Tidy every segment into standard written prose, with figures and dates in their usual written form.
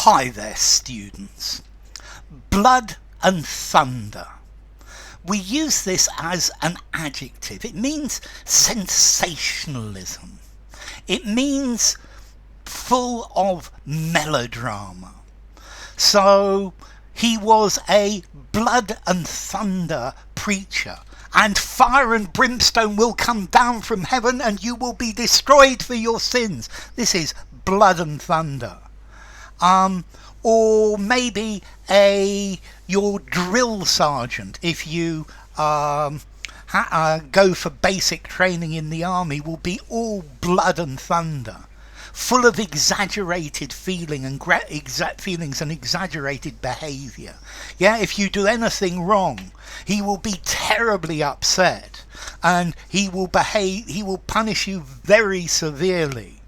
Hi there, students. Blood and thunder. We use this as an adjective. It means sensationalism. It means full of melodrama. So he was a blood and thunder preacher, and fire and brimstone will come down from heaven and you will be destroyed for your sins. This is blood and thunder. Or maybe your drill sergeant, if you go for basic training in the army, will be all blood and thunder, full of exaggerated feelings and exaggerated behaviour. Yeah, if you do anything wrong, he will be terribly upset, and he will punish you very severely.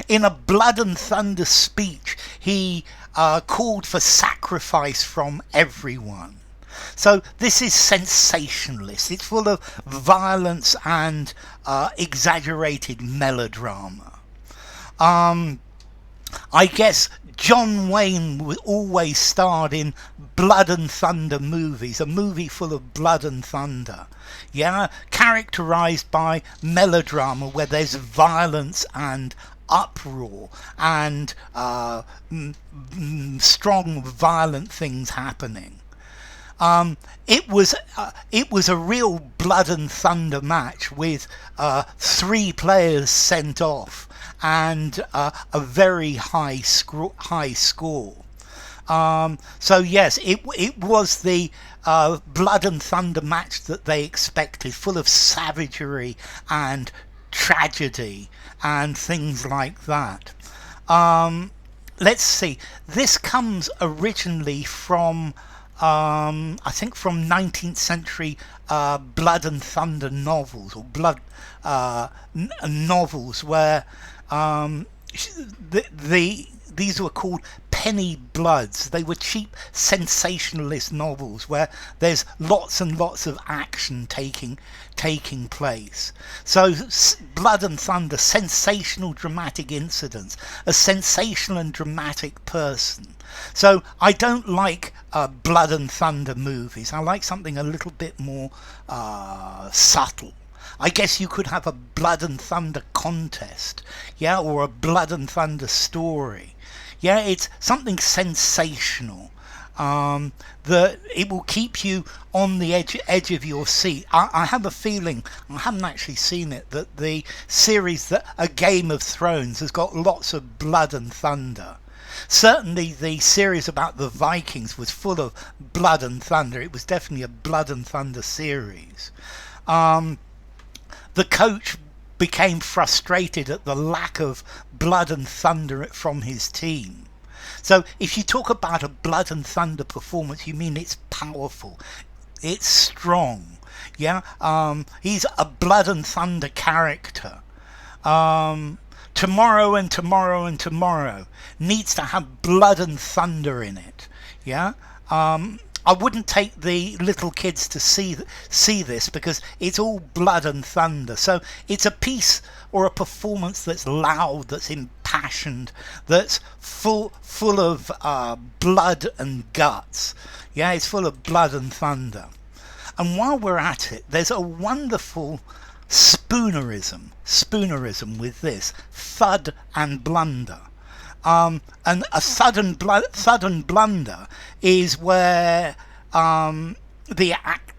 In a blood and thunder speech, he called for sacrifice from everyone. So this is sensationalist. It's full of violence and exaggerated melodrama. I guess John Wayne always starred in blood and thunder movies, a movie full of blood and thunder. Yeah, characterized by melodrama where there's violence and uproar and strong violent things happening. It was a real blood and thunder match with 3 players sent off and a very high score. So yes, it was the blood and thunder match that they expected, full of savagery and tragedy and things like that. Let's see. This comes originally from I think from 19th century blood and thunder novels, or blood novels, where these were called penny bloods. They were cheap sensationalist novels where there's lots and lots of action taking place. So blood and thunder, sensational dramatic incidents, a sensational and dramatic person. So I don't like blood and thunder movies. I like something a little bit more subtle. I guess you could have a blood and thunder contest, yeah, or a blood and thunder story. Yeah, it's something sensational, that it will keep you on the edge of your seat. I have a feeling, I haven't actually seen it, that the series A Game of Thrones has got lots of blood and thunder. Certainly the series about the Vikings was full of blood and thunder. It was definitely a blood and thunder series. The coach became frustrated at the lack of blood and thunder from his team. So if you talk about a blood and thunder performance, you mean it's powerful, it's strong. Yeah, he's a blood and thunder character. Tomorrow and Tomorrow and Tomorrow needs to have blood and thunder in it. Yeah. I wouldn't take the little kids to see this because it's all blood and thunder. So it's a piece or a performance that's loud, that's impassioned, that's full of blood and guts. Yeah, it's full of blood and thunder. And while we're at it, there's a wonderful spoonerism with this thud and blunder. And a sudden blunder is where the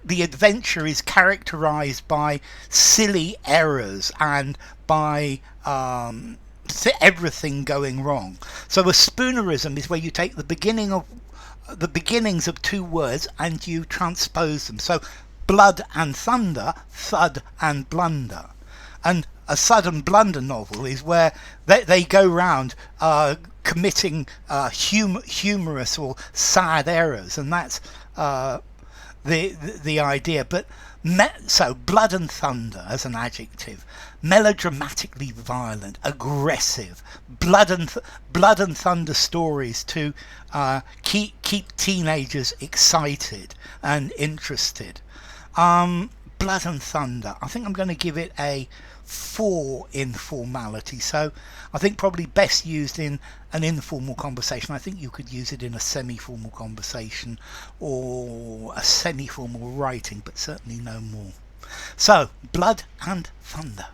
adventure is characterized by silly errors and by everything going wrong. So a spoonerism is where you take the beginnings of 2 words and you transpose them. So blood and thunder, thud and blunder. And a sudden blunder novel is where they go round committing humorous or sad errors, and that's the idea. But so blood and thunder as an adjective: melodramatically violent, aggressive, blood and thunder stories to keep teenagers excited and interested. Blood and thunder, I think I'm going to give it a for informality. So I think probably best used in an informal conversation. I think you could use it in a semi-formal conversation or a semi-formal writing, but certainly no more. So, blood and thunder.